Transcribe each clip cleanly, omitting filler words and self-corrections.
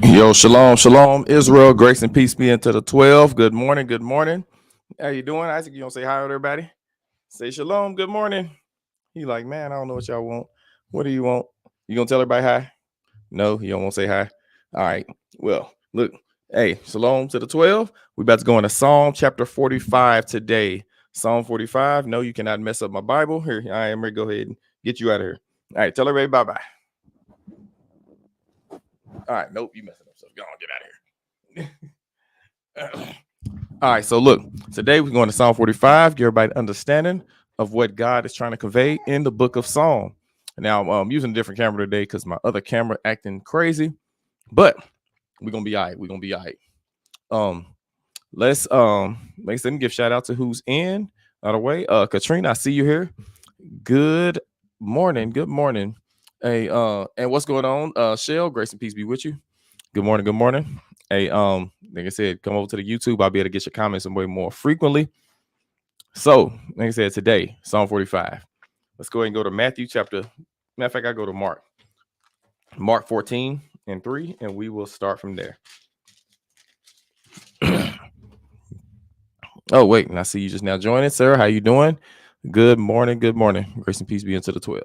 Yo, shalom, shalom, Israel, grace and peace be into the 12. Good morning, good morning. How you doing, Isaac? You gonna say hi to everybody? Say shalom, good morning. He like, man, I don't know what y'all want. What do you want? You gonna tell everybody hi? No, you don't want to say hi. All right. Well, look, hey, shalom to the 12. We about to go into Psalm chapter 45 today. Psalm 45. No, you cannot mess up my Bible. Here, I am ready to go ahead and get you out of here. All right, tell everybody bye-bye. All right, nope, you messing up. So go on, get out of here. All right, so look, today we're going to Psalm 45, give everybody an understanding of what God is trying to convey in the book of Psalm. Now, I'm using a different camera today because my other camera acting crazy, but we're gonna be all right. We're gonna be all right. Let me give shout out to who's in out of the way. Katrina, I see you here. Good morning. Good morning. Hey, and what's going on? Shell, grace and peace be with you. Good morning. Good morning. Hey, like I said, come over to the YouTube. I'll be able to get your comments way more frequently. So, like I said, today, Psalm 45. Let's go ahead and go to Matthew chapter. Matter of fact, I go to Mark 14 and 3, and we will start from there. Oh, wait, and I see you just now joining, sir. How you doing? Good morning. Good morning. Grace and peace be into the 12.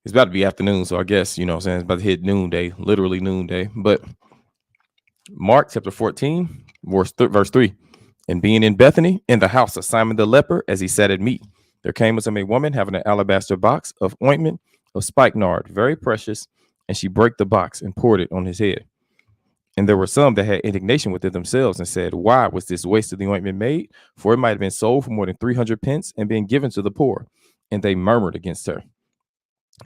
It's about to be afternoon, so I guess, you know what I'm saying, it's about to hit noonday, literally noonday. But Mark chapter 14, verse 3. And being in Bethany, in the house of Simon the leper, as he sat at meat, there came unto him a woman having an alabaster box of ointment of spikenard, very precious, and she brake the box and poured it on his head. And there were some that had indignation within themselves and said, why was this waste of the ointment made? For it might have been sold for more than 300 pence and been given to the poor. And they murmured against her.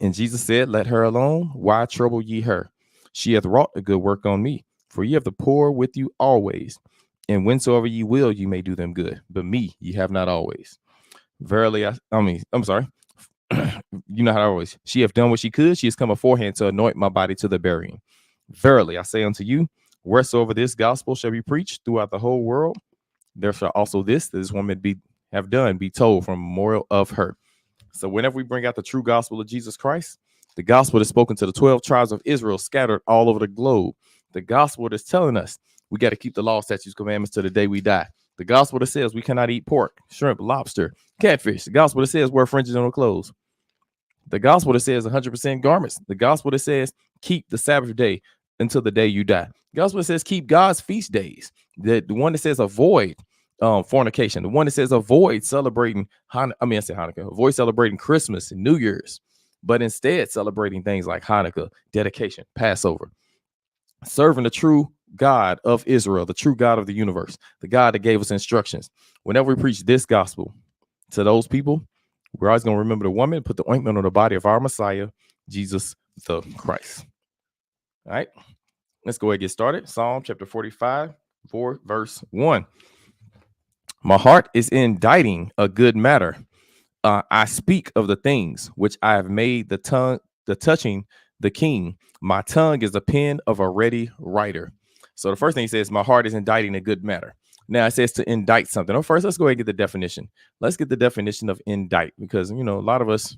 And Jesus said, let her alone. Why trouble ye her? She hath wrought a good work on me. For ye have the poor with you always. And whensoever ye will, you may do them good. But me, ye have not always. Verily, I'm sorry. You know how I always. She hath done what she could. She has come aforehand to anoint my body to the burying. Verily, I say unto you, wheresoever this gospel shall be preached throughout the whole world, there shall also this woman be told from memorial of her. So whenever we bring out the true gospel of Jesus Christ, the gospel that's spoken to the 12 tribes of Israel scattered all over the globe, the gospel that's telling us we got to keep the law, statutes, commandments to the day we die. The gospel that says we cannot eat pork, shrimp, lobster, catfish. The gospel that says wear fringes on our clothes. The gospel that says 100% garments. The gospel that says keep the Sabbath day until the day you die. The gospel that says keep God's feast days. The one that says avoid fornication. The one that says avoid celebrating Hanukkah. Avoid celebrating Christmas and New Year's, but instead celebrating things like Hanukkah, dedication, Passover. Serving the true God of Israel, the true God of the universe, the God that gave us instructions. Whenever we preach this gospel to those people, we're always going to remember the woman, put the ointment on the body of our Messiah, Jesus the Christ. All right, let's go ahead and get started. Psalm chapter 45, verse 1. My heart is inditing a good matter. I speak of the things which I have made the touching the king. My tongue is the pen of a ready writer. So the first thing he says, my heart is inditing a good matter. Now it says to indict something. Oh, first, let's go ahead and get the definition. Let's get the definition of indict, because, you know, a lot of us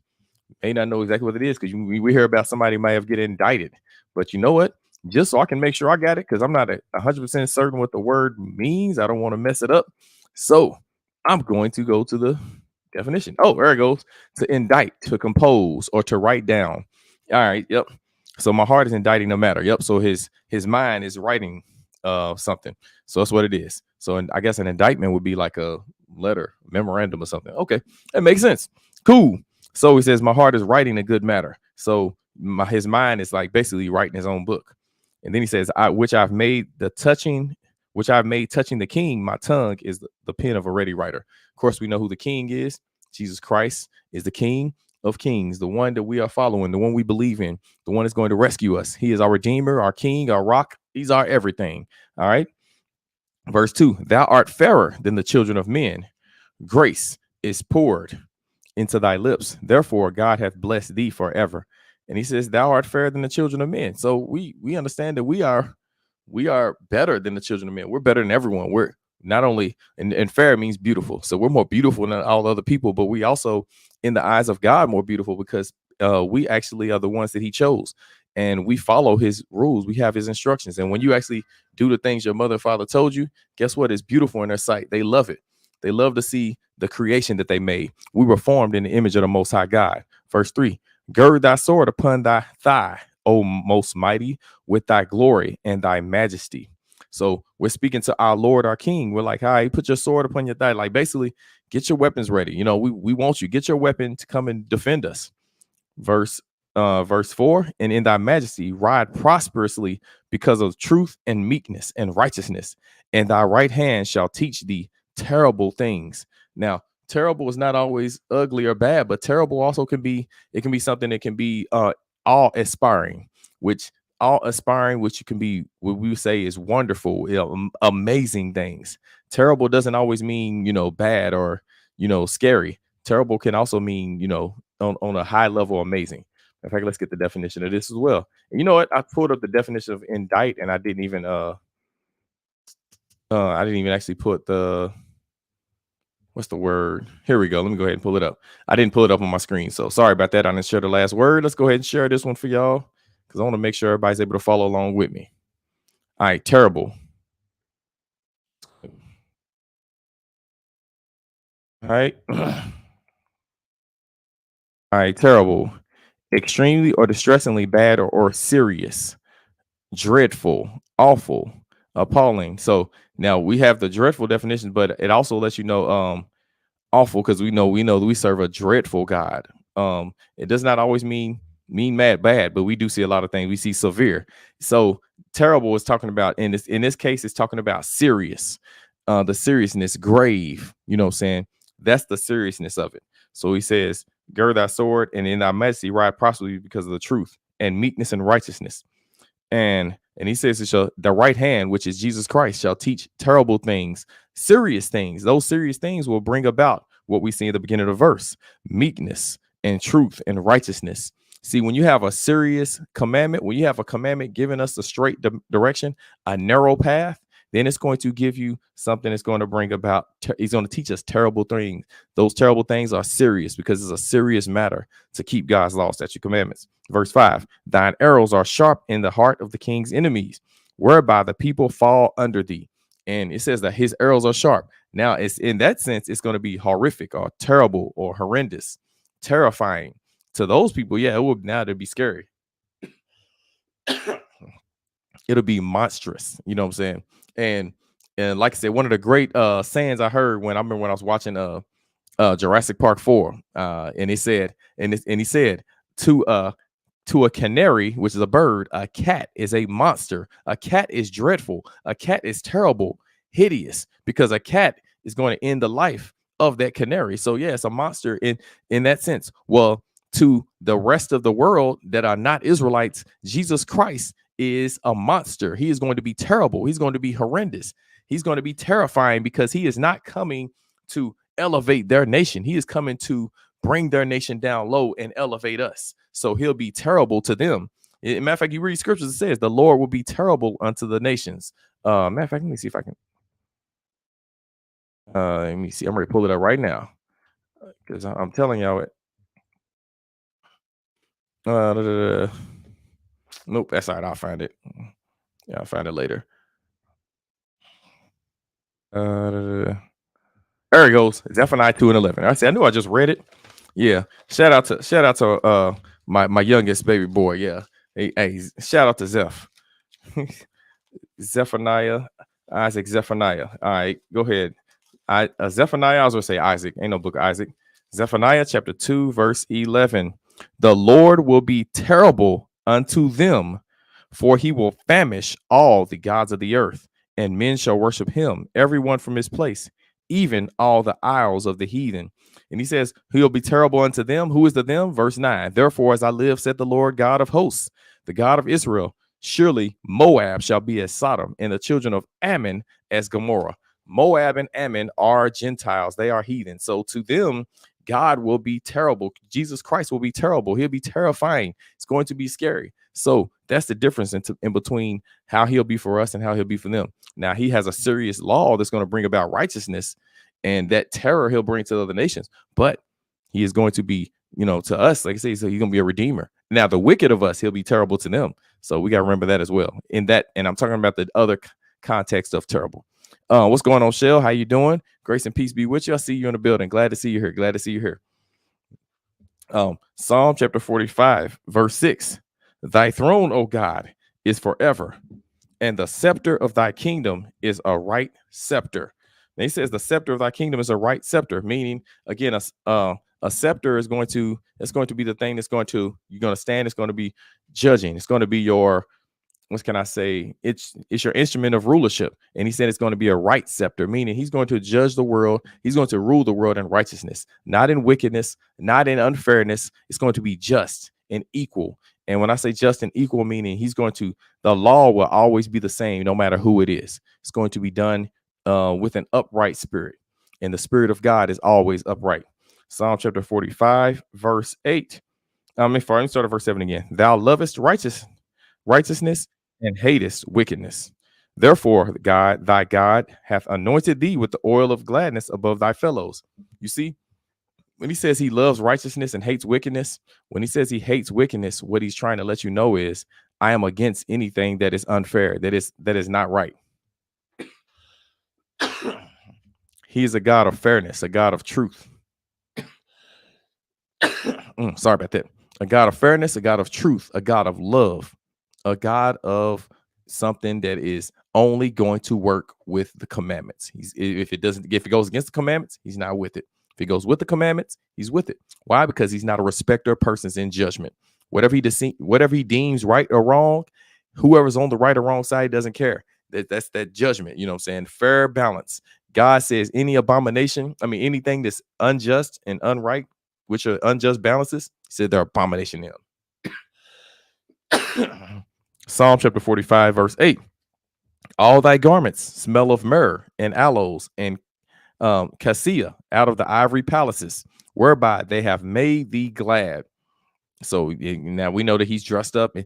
may not know exactly what it is, because we hear about somebody might have get indicted. But you know what? Just so I can make sure I got it, because I'm not 100% certain what the word means. I don't want to mess it up. So I'm going to go to the definition. Oh, there it goes. To indict, to compose, or to write down. All right. Yep. So my heart is inditing a matter. Yep. So his mind is writing something. So that's what it is. So I guess an indictment would be like a letter, memorandum or something. Okay. That makes sense. Cool. So he says, my heart is writing a good matter. So his mind is like basically writing his own book. And then he says, which I've made touching the king. My tongue is the pen of a ready writer. Of course, we know who the king is. Jesus Christ is the King of Kings, the one that we are following, the one we believe in, the one that's going to rescue us. He is our Redeemer, our King, our rock. He's our everything. All right. Verse 2, thou art fairer than the children of men. Grace is poured into thy lips. Therefore, God hath blessed thee forever. And he says, thou art fairer than the children of men. So we understand that we are better than the children of men. We're better than everyone. We're not only, and fair means beautiful. So we're more beautiful than all other people, but we also, in the eyes of God, more beautiful, because we actually are the ones that he chose. and we follow his rules. We have his instructions. And when you actually do the things your mother and father told you, guess what? It's beautiful in their sight. They love it. They love to see the creation that they made. We were formed in the image of the Most High God. Verse 3, gird thy sword upon thy thigh, O most mighty, with thy glory and thy majesty. So we're speaking to our Lord, our King. We're like, all right, put your sword upon your thigh. Like, basically, get your weapons ready. You know, we want you. Get your weapon to come and defend us. Verse 4, and in thy majesty ride prosperously because of truth and meekness and righteousness, and thy right hand shall teach thee terrible things. Now, terrible is not always ugly or bad, but terrible also can be, it can be something that can be all aspiring, which you can be what we would say is wonderful, amazing things. Terrible doesn't always mean, bad or, scary. Terrible can also mean, on a high level, amazing. In fact, let's get the definition of this as well. And you know what? I pulled up the definition of indict, and I didn't even actually put the, what's the word? Here we go. Let me go ahead and pull it up. I didn't pull it up on my screen, so sorry about that. I didn't share the last word. Let's go ahead and share this one for y'all, because I want to make sure everybody's able to follow along with me. All right, terrible. All right. All right, terrible. Extremely or distressingly bad or serious, dreadful, awful, appalling. So now we have the dreadful definition, but it also lets you know awful, because we know that we serve a dreadful God. It does not always mean mad, bad, but we do see a lot of things. We see severe. So terrible is talking about, in this case, it's talking about serious, the seriousness, grave. You know what I'm saying? That's the seriousness of it. So he says, gird thy sword, and in thy majesty ride prosperously because of the truth and meekness and righteousness. And he says, the right hand, which is Jesus Christ, shall teach terrible things, serious things. Those serious things will bring about what we see at the beginning of the verse: meekness and truth and righteousness. See, when you have a serious commandment, when you have a commandment giving us a straight direction, a narrow path, then it's going to give you something that's going to bring about, he's going to teach us terrible things. Those terrible things are serious, because it's a serious matter to keep God's law, statutes, commandments. Verse 5, thine arrows are sharp in the heart of the king's enemies, whereby the people fall under thee. And it says that his arrows are sharp. Now, it's in that sense, it's going to be horrific or terrible or horrendous, terrifying to those people. Yeah, it will now to be scary. It'll be monstrous. You know what I'm saying? And like I said, one of the great sayings I heard when I was watching Jurassic Park 4, and he said to a canary, which is a bird, a cat is a monster. A cat is dreadful. A cat is terrible, hideous, because a cat is going to end the life of that canary. So yeah, it's a monster in that sense. Well, to the rest of the world that are not Israelites, Jesus Christ is a monster. He is going to be terrible. He's going to be horrendous. He's going to be terrifying, because he is not coming to elevate their nation. He is coming to bring their nation down low and elevate us. So he'll be terrible to them. Matter of fact, you read scriptures, it says the Lord will be terrible unto the nations. Matter of fact, let me see if I can. Let me see. I'm ready to pull it up right now, because I'm telling y'all it. Nope, that's all right. I'll find it. Yeah, I'll find it later. There it goes. Zephaniah 2:11. I knew I just read it. Yeah. Shout out to my youngest baby boy. Yeah. Hey, shout out to Zeph. Zephaniah, Isaac, Zephaniah. All right, go ahead. Zephaniah, I was gonna say Isaac. Ain't no book of Isaac. Zephaniah chapter 2, verse 11. The Lord will be terrible unto them, for he will famish all the gods of the earth, and men shall worship him, everyone from his place, even all the isles of the heathen. And he says, he'll be terrible unto them. Who is the them? Verse 9. Therefore, as I live, said the Lord God of hosts, the God of Israel, surely Moab shall be as Sodom, and the children of Ammon as Gomorrah. Moab and Ammon are Gentiles. They are heathen. So to them, God will be terrible. Jesus Christ will be terrible. He'll be terrifying. It's going to be scary. So that's the difference in between how he'll be for us and how he'll be for them. Now, he has a serious law that's going to bring about righteousness, and that terror he'll bring to other nations. But he is going to be, to us, like I say, so he's going to be a redeemer. Now, the wicked of us, he'll be terrible to them. So we got to remember that as well. In that, and I'm talking about the other context of terrible. What's going on, Shell? How you doing? Grace and peace be with you. I see you in the building. Glad to see you here. Glad to see you here. Psalm chapter 45, verse 6. Thy throne, O God, is forever, and the scepter of thy kingdom is a right scepter. And he says the scepter of thy kingdom is a right scepter, meaning again, a scepter is going to be the thing that's going to you're going to stand. It's going to be judging. It's going to be your, what can I say? It's your instrument of rulership. And he said it's going to be a right scepter, meaning he's going to judge the world. He's going to rule the world in righteousness, not in wickedness, not in unfairness. It's going to be just and equal. And when I say just and equal, meaning the law will always be the same, no matter who it is. It's going to be done with an upright spirit. And the spirit of God is always upright. Psalm chapter 45, verse 8. Let me start at verse 7 again. Thou lovest righteousness and hatest wickedness. Therefore, God, thy God, hath anointed thee with the oil of gladness above thy fellows. You see, when he says he loves righteousness and hates wickedness, when he says he hates wickedness, what he's trying to let you know is, I am against anything that is unfair, that is not right. He is a God of fairness, a God of truth. Sorry about that. A God of fairness, a God of truth, a God of love, a God of something that is only going to work with the commandments. If it goes against the commandments, he's not with it. If he goes with the commandments, he's with it. Why? Because he's not a respecter of persons in judgment. Whatever he deems right or wrong, whoever's on the right or wrong side doesn't care. That's that judgment. You know what I'm saying? Fair balance. God says any abomination, anything that's unjust and unright, which are unjust balances, he said they're abomination to him. Psalm chapter 45, verse 8. All thy garments smell of myrrh and aloes and cassia out of the ivory palaces, whereby they have made thee glad. So now we know that he's dressed up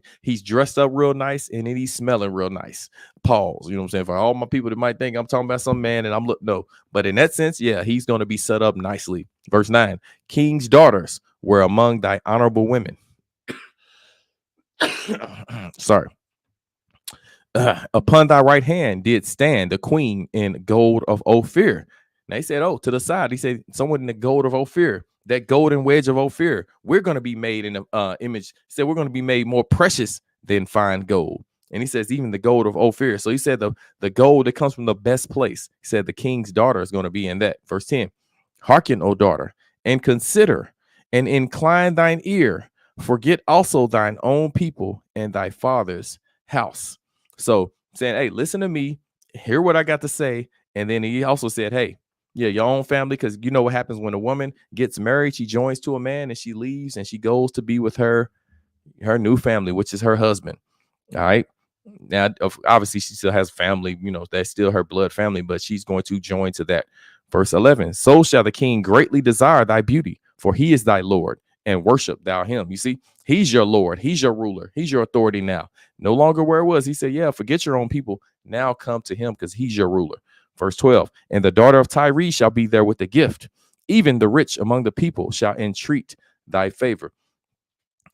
real nice, and then he's smelling real nice. Pause. You know what I'm saying? For all my people that might think I'm talking about some man and no, but in that sense, yeah, he's going to be set up nicely. Verse 9, king's daughters were among thy honorable women. Sorry. Upon thy right hand did stand the queen in gold of Ophir. Now he said, to the side, he said, someone in the gold of Ophir, that golden wedge of Ophir, we're going to be made in the image. He said, we're going to be made more precious than fine gold. And he says, even the gold of Ophir. So he said, the gold that comes from the best place. He said, the king's daughter is going to be in that. Verse 10, hearken, O daughter, and consider, and incline thine ear. Forget also thine own people and thy father's house. So saying, hey, listen to me, hear what I got to say. And then he also said, hey, yeah, your own family, because you know what happens when a woman gets married, she joins to a man and she leaves and she goes to be with her new family, which is her husband. All right. Now, obviously, she still has family, that's still her blood family, but she's going to join to that. Verse 11, so shall the king greatly desire thy beauty, for he is thy Lord, and worship thou him. You see, he's your Lord. He's your ruler. He's your authority now. No longer where it was. He said, yeah, forget your own people. Now come to him because he's your ruler. Verse 12, and the daughter of Tyre shall be there with a gift. Even the rich among the people shall entreat thy favor.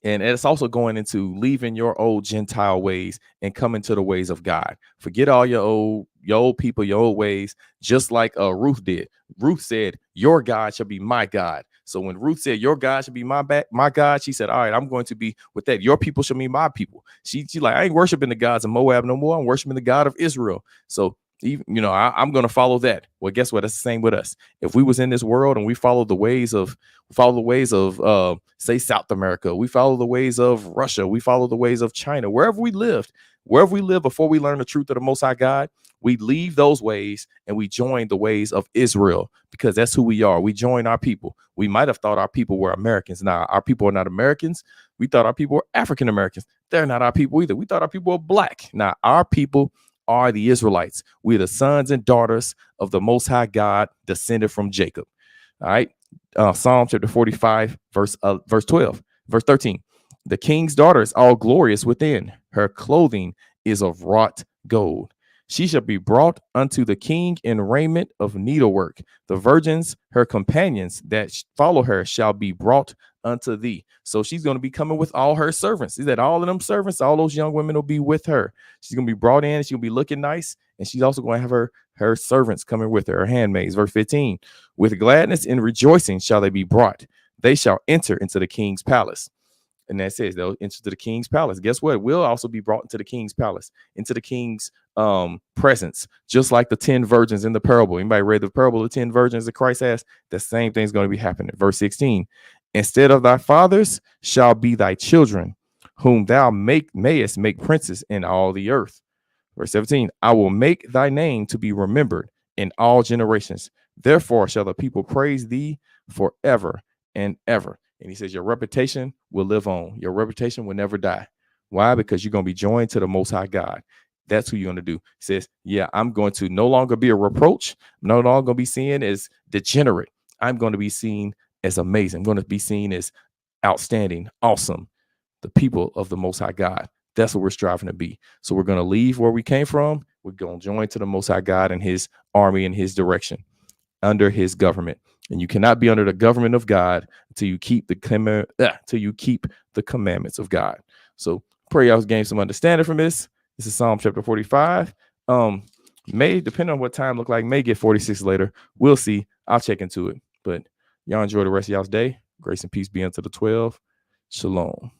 And it's also going into leaving your old Gentile ways and coming to the ways of God. Forget all your old people, your old ways, just like Ruth did. Ruth said, your God shall be my God. So when Ruth said, your God should be my God, she said, all right, I'm going to be with that. Your people shall be my people. She like, I ain't worshiping the gods of Moab no more. I'm worshiping the God of Israel. So even, I'm going to follow that. Well, guess what? That's the same with us. If we was in this world and we follow the ways of say South America, we follow the ways of Russia, we follow the ways of China, wherever we lived before we learn the truth of the Most High God, we leave those ways and we join the ways of Israel, because that's who we are. We join our people. We might have thought our people were Americans. Now, our people are not Americans. We thought our people were African Americans. They're not our people either. We thought our people were black. Now, our people are the Israelites. We're the sons and daughters of the Most High God, descended from Jacob. All right. Psalm chapter 45, verse 12, verse 13. The king's daughter is all glorious within. Her clothing is of wrought gold. She shall be brought unto the king in raiment of needlework. The virgins, her companions that follow her, shall be brought unto thee. So she's going to be coming with all her servants. Is that all of them servants? All those young women will be with her. She's going to be brought in. She's going to be looking nice. And she's also going to have her servants coming with her handmaids. Verse 15, with gladness and rejoicing shall they be brought. They shall enter into the king's palace. And that says they'll enter to the king's palace. Guess what? We'll also be brought into the king's palace, into the king's presence, just like the 10 virgins in the parable. Anybody read the parable of the 10 virgins that Christ has? The same thing's going to be happening. Verse 16, instead of thy fathers shall be thy children, whom thou mayest make princes in all the earth. Verse 17, I will make thy name to be remembered in all generations. Therefore shall the people praise thee forever and ever. And he says, your reputation will live on. Your reputation will never die. Why? Because you're going to be joined to the Most High God. That's who you're going to do. He says, yeah, I'm going to no longer be a reproach. I'm no longer going to be seen as degenerate. I'm going to be seen as amazing. I'm going to be seen as outstanding, awesome. The people of the Most High God. That's what we're striving to be. So we're going to leave where we came from. We're going to join to the Most High God and his army and his direction under his government. And you cannot be under the government of God until you keep the commandments of God. So pray y'all gain some understanding from this. This is Psalm chapter 45. May, depending on what time look like, may get 46 later. We'll see. I'll check into it. But y'all enjoy the rest of y'all's day. Grace and peace be unto the 12. Shalom.